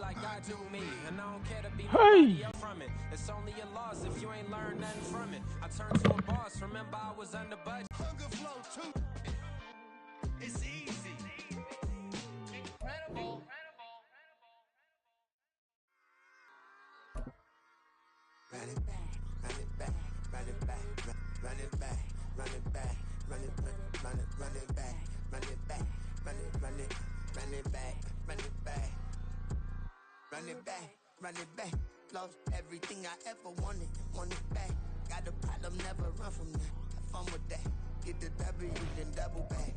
like I do me, and I don't care to be nobody else from it. It's only a loss if you ain't learned nothing from it. I turned to a boss, remember I was under budget. Hunger flow too. It's easy. Incredible. Run it back, run it back, run it back, run it back, run it back, run it back, run it back, run it back, run it back, run it back, run it back, run it back. Lost everything I ever wanted it back. Got a problem, never run from that. Have fun with that. Get the W, then double back.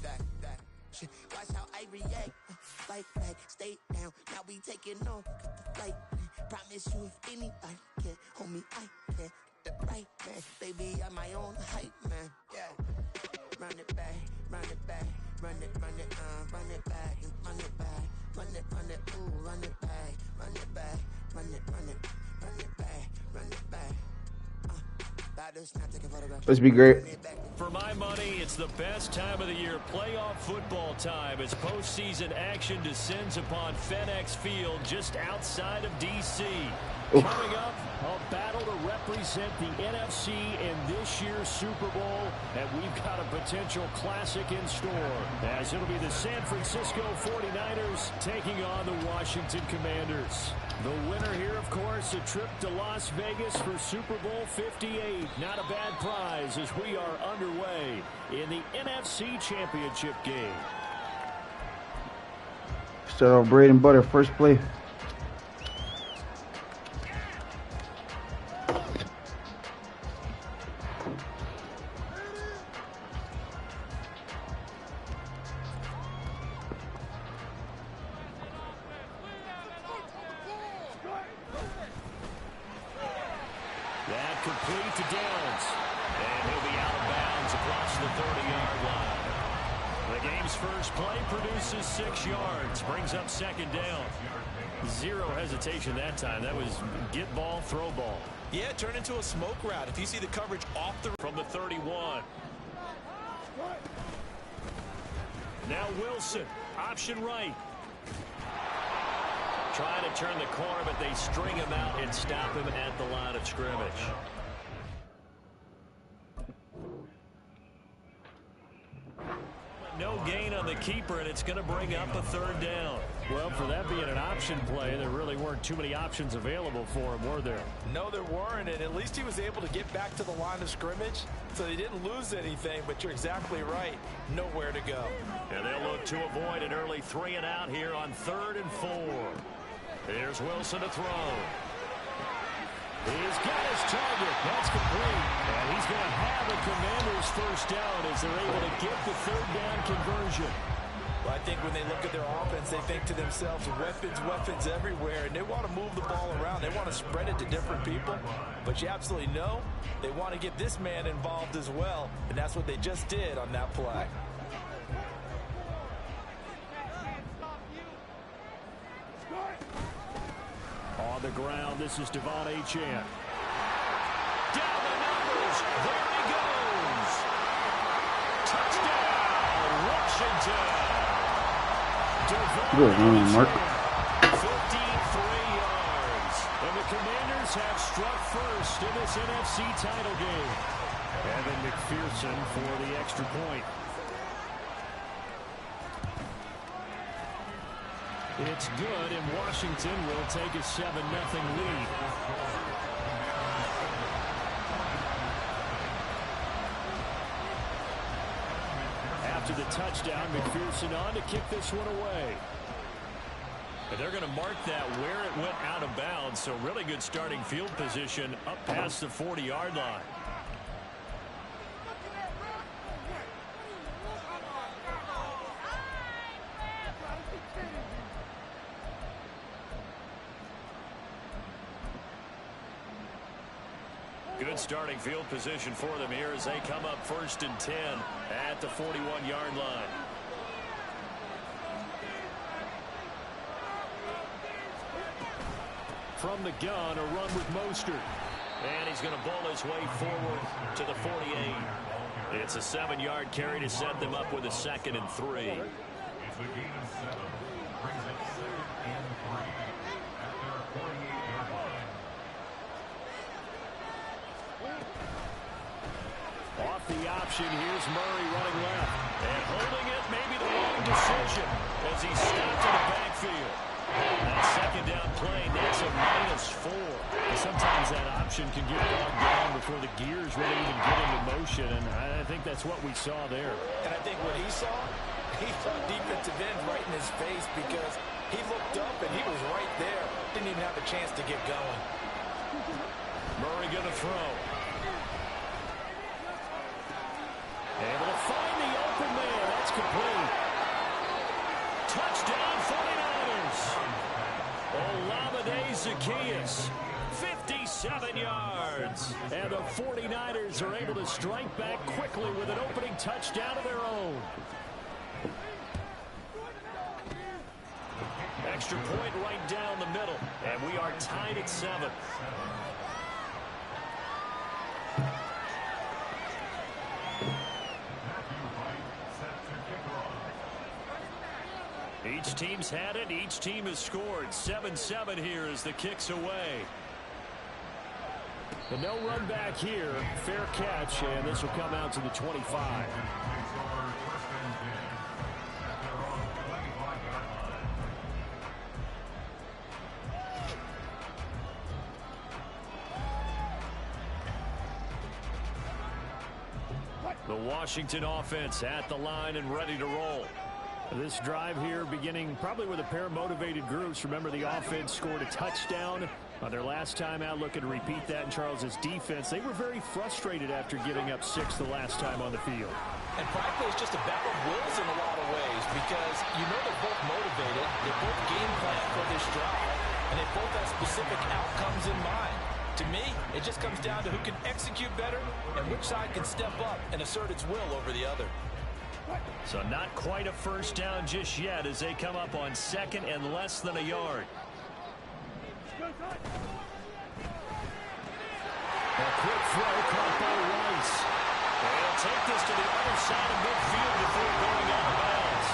That shit. Watch how I react. Fight back, stay down. Now we taking off the flight. Promise you if anybody can, homie, I can. The right man, baby, I'm my own hype man. Yeah. Run it back, run it back, run it back, run it back, run it back, ooh, run it back, run it back, run it back, run it back. Let's be great. For my money, it's the best time of the year, playoff football time, as postseason action descends upon FedEx Field just outside of D.C. Coming up, a battle to represent the NFC in this year's Super Bowl, and we've got a potential classic in store, as it'll be the San Francisco 49ers taking on the Washington Commanders. The winner here, of course, a trip to Las Vegas for Super Bowl 58. Not a bad prize as we are underway in the NFC Championship game. Start off bread and butter, first play. That complete to Downs. And he'll be out of bounds across the 30-yard line. The game's first play produces 6 yards. Brings up second down. Zero hesitation that time. That was get ball, throw ball. Yeah, turn into a smoke route. If you see the coverage off the... From the 31. Now Wilson. Option right. Trying to turn the corner, but they string him out and stop him at the line of scrimmage. No gain on the keeper, and it's going to bring up a third down. Well, for that being an option play, there really weren't too many options available for him, were there? No, there weren't, and at least he was able to get back to the line of scrimmage, so he didn't lose anything, but you're exactly right. Nowhere to go. And they'll look to avoid an early 3 and out here on 3rd and 4. Here's Wilson to throw. He's got his target. That's complete. And he's going to have the Commanders' first down as they're able to get the 3rd down conversion. Well, I think when they look at their offense, they think to themselves, weapons everywhere, and they want to move the ball around. They want to spread it to different people. But you absolutely know they want to get this man involved as well, and that's what they just did on that play. On the ground, this is Devon Achane. Down the numbers. There he goes. Touchdown, Washington. Devon Mark. 53 yards. And the Commanders have struck first in this NFC title game. Evan McPherson for the extra point. It's good, and Washington will take a 7-0 lead. After the touchdown, McPherson on to kick this one away. And they're going to mark that where it went out of bounds, so really good starting field position up past the 40-yard line. Good starting field position for them here as they come up 1st and 10 at the 41-yard line. From the gun, a run with Mostert. And he's going to ball his way forward to the 48. It's a 7-yard carry to set them up with a 2nd and 3. option. Here's Murray running left. And holding it, maybe the wrong decision as he stopped in the backfield. That second down play, that's a -4. Sometimes that option can get bogged down before the gears really even get into motion, and I think that's what we saw there. And I think what he saw defensive end right in his face because he looked up and he was right there. Didn't even have a chance to get going. Murray going to throw. Able to find the open man. That's complete. Touchdown 49ers. Olamide Zaccheaus. 57 yards. And the 49ers are able to strike back quickly with an opening touchdown of their own. Extra point right down the middle. And we are tied at 7. Each team's had it. Each team has scored. 7-7 here as the kick's away. And no run back here. Fair catch, and this will come out to the 25. The Washington offense at the line and ready to roll. This drive here beginning probably with a pair of motivated groups. Remember, the offense scored a touchdown on their last time out. Looking to repeat that in Charles's defense. They were very frustrated after giving up 6 the last time on the field. And frankly, it's just a battle of wills in a lot of ways because you know they're both motivated. They both game plan for this drive, and they both have specific outcomes in mind. To me, it just comes down to who can execute better and which side can step up and assert its will over the other. So not quite a first down just yet as they come up on 2nd and less than a yard. A quick throw caught by Rice. They'll take this to the other side of midfield before going out of bounds.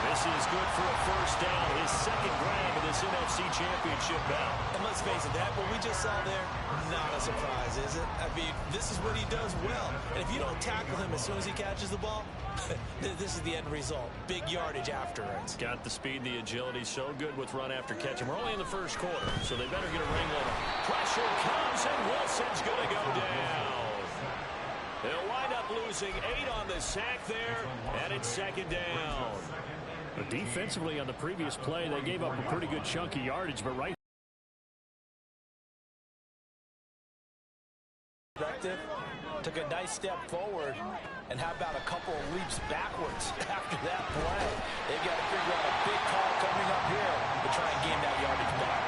This is good for a first down, his 2nd grab of this NFC Championship bout. And let's face it, that what we just saw there, not a surprise, is it? I mean, this is what he does well. And if you don't tackle him as soon as he catches the ball, this is the end result. Big yardage after it. It's got the speed and the agility, so good with run after catch. And we're only in the first quarter, so they better get a ring on him. Pressure comes, and Wilson's going to go down. They'll wind up losing 8 on the sack there, and it's 2nd down. But defensively on the previous play, they gave up a pretty good chunk of yardage, but right took a nice step forward, and how about a couple of leaps backwards after that play? They've got to figure out a big call coming up here to try and gain that yardage back.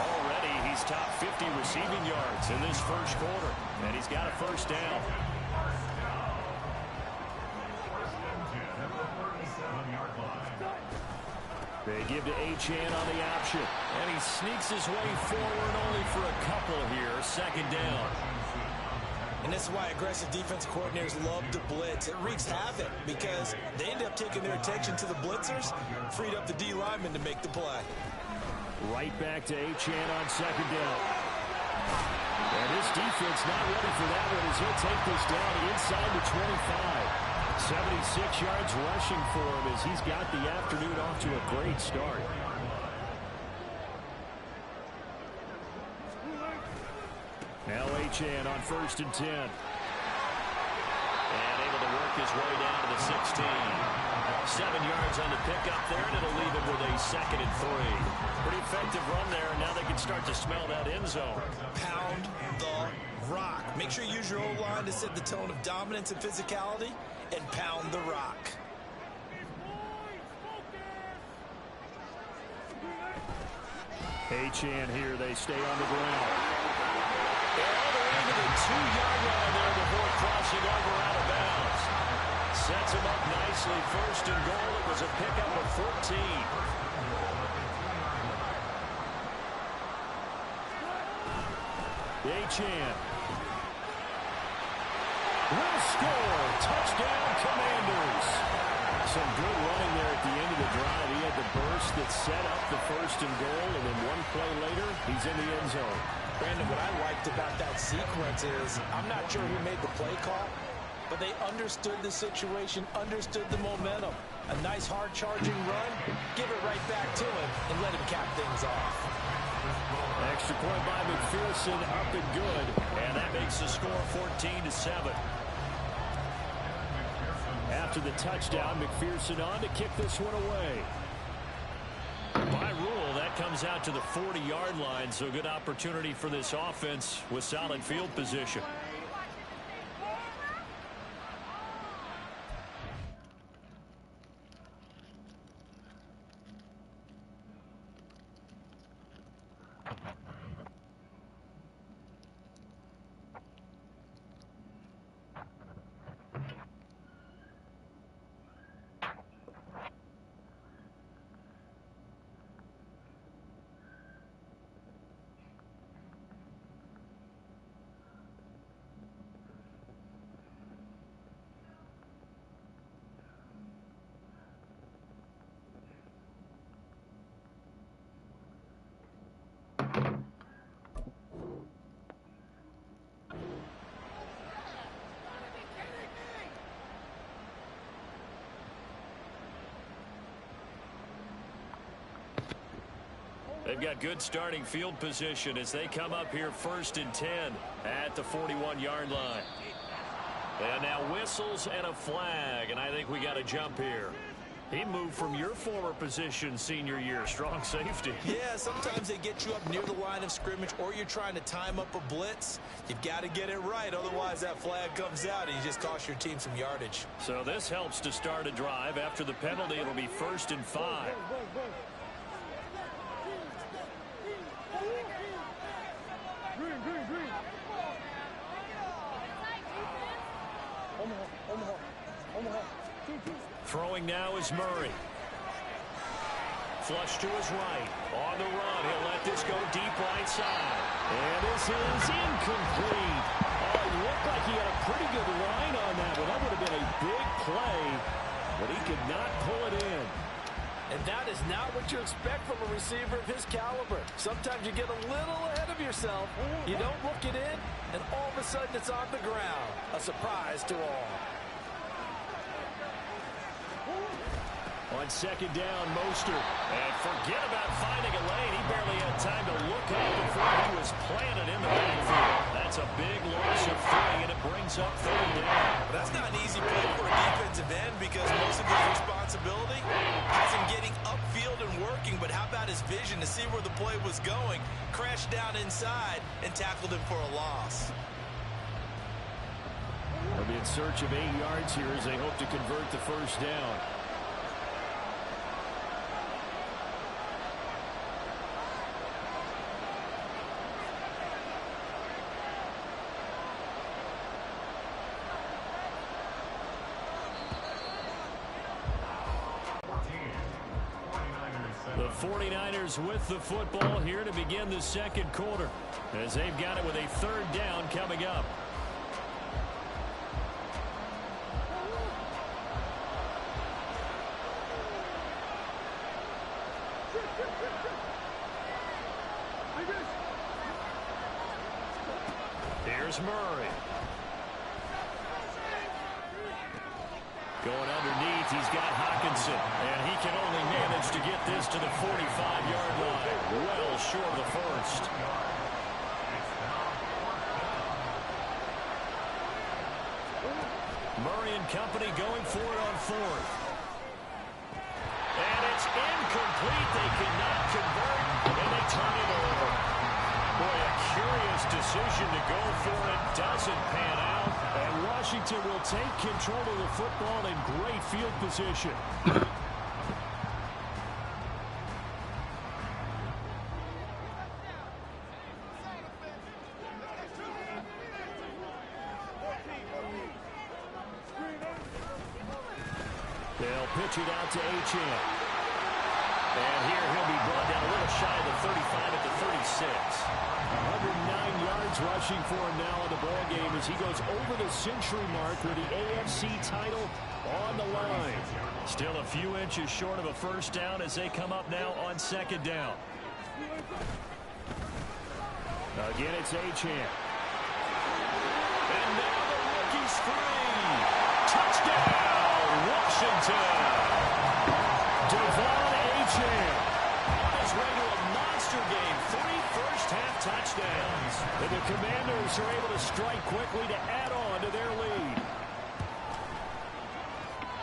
Already he's top 50 receiving yards in this first quarter, and he's got a first down. They give to Achane on the option, and he sneaks his way forward only for a couple here. 2nd down. And this is why aggressive defense coordinators love to blitz. It wreaks havoc because they end up taking their attention to the blitzers, freed up the D lineman to make the play. Right back to Achane on 2nd down. And this defense not ready for that one as he'll take this down inside the 25. 76 yards rushing for him as he's got the afternoon off to a great start. Now Achane on 1st and 10. And able to work his way down to the 16. 7 yards on the pickup there, and it'll leave him with a 2nd and 3. Pretty effective run there, and now they can start to smell that end zone. Pound the rock. Make sure you use your O-line to set the tone of dominance and physicality, and pound the rock. Achane here, they stay on the ground. All the way to the 2-yard line there before crossing over out of bounds. Sets him up nicely. 1st and goal. It was a pickup of 14. Achane will score. Touchdown, Commanders. Some good running there at the end of the drive. He had the burst that set up the 1st and goal, and then one play later, he's in the end zone. Brandon, what I liked about that sequence is I'm not sure who made the play call, but they understood the situation, understood the momentum. A nice hard-charging run, give it right back to him, and let him cap things off. Extra point by McPherson, up and good, and that makes the score 14-7. After the touchdown, McPherson on to kick this one away. By rule, that comes out to the 40-yard line, so good opportunity for this offense with solid field position. They've got good starting field position as they come up here 1st and 10 at the 41-yard line. And now whistles and a flag, and I think we got a jump here. He moved from your former position senior year, strong safety. Yeah, sometimes they get you up near the line of scrimmage, or you're trying to time up a blitz. You've got to get it right, otherwise that flag comes out and you just cost your team some yardage. So this helps to start a drive. After the penalty, it'll be 1st and 5. Throwing now is Murray. Flush to his right. On the run. He'll let this go deep right side. And this is incomplete. Oh, it looked like he had a pretty good line on that one. That would have been a big play, but he could not pull it in. And that is not what you expect from a receiver of his caliber. Sometimes you get a little ahead of yourself. You don't look it in, and all of a sudden it's on the ground. A surprise to all. On 2nd down, Mostert. And forget about finding a lane. He barely had time to look up before he was planted in the backfield. That's a big loss of 3, and it brings up 3rd down. But that's not an easy play for a defensive end because most of his responsibility has him getting upfield and working. But how about his vision to see where the play was going, crashed down inside, and tackled him for a loss. They'll be in search of 8 yards here as they hope to convert the 1st down. The 49ers with the football here to begin the 2nd quarter as they've got it with a 3rd down coming up. Here's Murray. Going underneath, he's got Hockenson, and he can only manage to get this to the 45-yard line, well short of the 1st. Murray and company going for it on 4th. And it's incomplete. They cannot convert, and they turn it over. Boy, a curious decision to go for it. Doesn't pan out. And Washington will take control of the football in great field position. They'll pitch it out to Achane. And here he'll be brought down a little shy of the 35 at the 36. 109 yards rushing for him now in the ball game as he goes over the century mark with the AFC title on the line. Still a few inches short of a 1st down as they come up now on 2nd down. Again, it's Achane. And now the rookie is free. Touchdown, Washington. Devon Achane on his way to a monster game. 3 first-half touchdowns. And the Commanders are able to strike quickly to add on to their lead.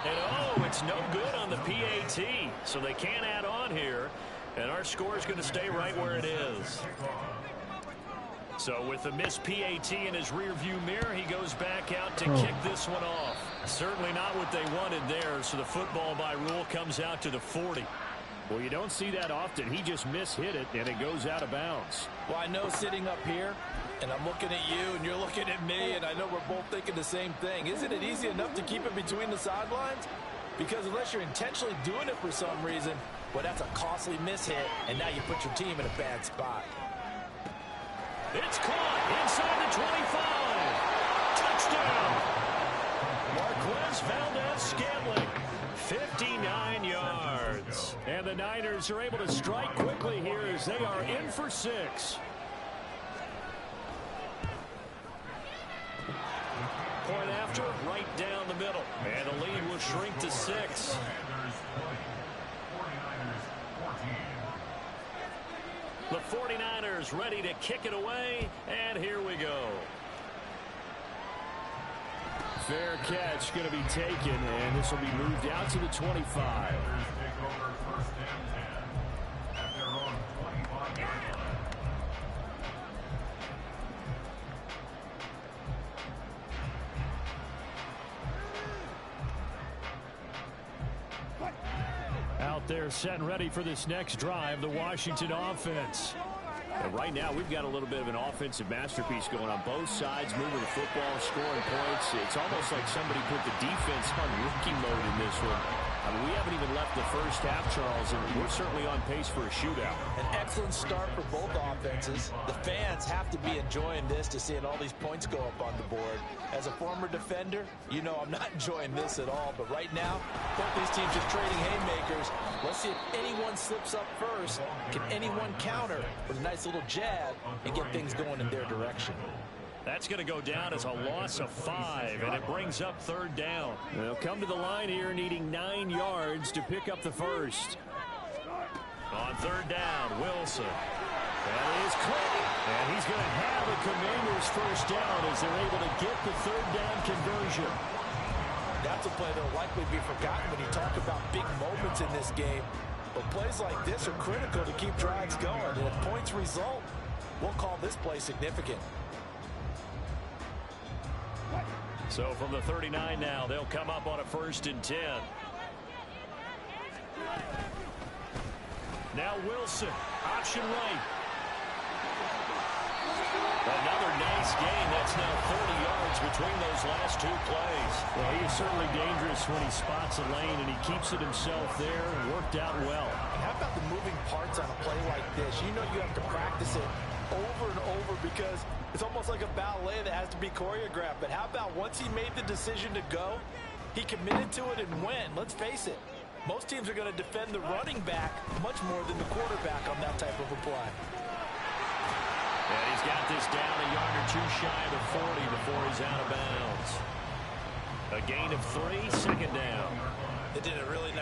And oh, it's no good on the PAT. So they can't add on here. And our score is going to stay right where it is. So with the missed PAT in his rearview mirror, he goes back out to kick this one off. Certainly not what they wanted there, so the football by rule comes out to the 40. Well, you don't see that often. He just mishit it, and it goes out of bounds. Well, I know sitting up here, and I'm looking at you, and you're looking at me, and I know we're both thinking the same thing. Isn't it easy enough to keep it between the sidelines? Because unless you're intentionally doing it for some reason, well, that's a costly mishit, and now you put your team in a bad spot. It's caught inside the 25. Touchdown. Marquez Valdez-Scantling. 59 yards. And the Niners are able to strike quickly here as they are in for 6. Point after, right down the middle. And the lead will shrink to 6. The 49ers ready to kick it away, and here we go. Fair catch going to be taken, and this will be moved out to the 25. Out there set and ready for this next drive, the Washington offense. And right now, we've got a little bit of an offensive masterpiece going on both sides, moving the football, scoring points. It's almost like somebody put the defense on rookie mode in this one. I mean, we haven't even left the first half, Charles, and we're certainly on pace for a shootout. An excellent start for both offenses. The fans have to be enjoying this to seeing all these points go up on the board. As a former defender, you know I'm not enjoying this at all. But right now, both these teams are trading haymakers. Let's see if anyone slips up first. Can anyone counter with a nice little jab and get things going in their direction? That's going to go down as a loss of 5, and it brings up 3rd down. They'll come to the line here needing 9 yards to pick up the first. On 3rd down, Wilson. That is caught, and he's going to have the Commanders' first down as they're able to get the 3rd down conversion. That's a play that will likely be forgotten when you talk about big moments in this game. But plays like this are critical to keep drives going, and if points result, we'll call this play significant. So from the 39 now, they'll come up on a 1st and 10. Now Wilson, option right. Another nice gain. That's now 30 yards between those last 2 plays. Well, he is certainly dangerous when he spots a lane, and he keeps it himself there and worked out well. And how about the moving parts on a play like this? You know you have to practice it over and over because it's almost like a ballet that has to be choreographed. But how about once he made the decision to go, he committed to it and went. Let's face it, most teams are going to defend the running back much more than the quarterback on that type of a play. And he's got this down a yard or 2 shy of the 40 before he's out of bounds. A gain of 3, 2nd down. They did a really nice